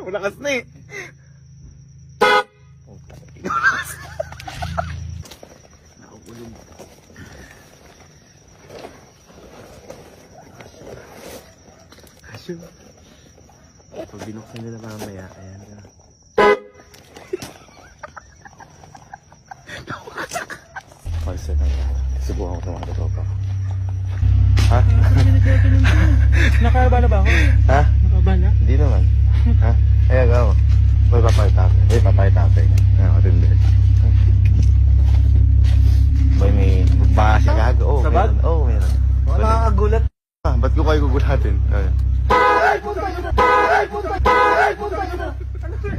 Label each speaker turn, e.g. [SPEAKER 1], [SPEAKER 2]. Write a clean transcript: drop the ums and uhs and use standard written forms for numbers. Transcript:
[SPEAKER 1] Malakas na eh. Nakukulong. Asyo. Pag binuksan nila mamaya, ayan na. Palsa na yan. Subukan ko sa mga tropa. Ha?
[SPEAKER 2] Nakabala ba ako?
[SPEAKER 1] Ha?
[SPEAKER 2] Nakabala?
[SPEAKER 1] Hindi naman. Ha? Ayan ako. May papaytape. May papaytape. Ayan, matindi. Boy, may baka si Gago. Oo,
[SPEAKER 2] Sa bag?
[SPEAKER 1] meron. Oo, meron.
[SPEAKER 2] Wala nakakagulat.
[SPEAKER 1] Ah, ba't ko kayo gugulatin? Ayan.
[SPEAKER 2] Ay, puta nyo na! Ay, puta nyo na! Ay, puta nyo na! Ano to?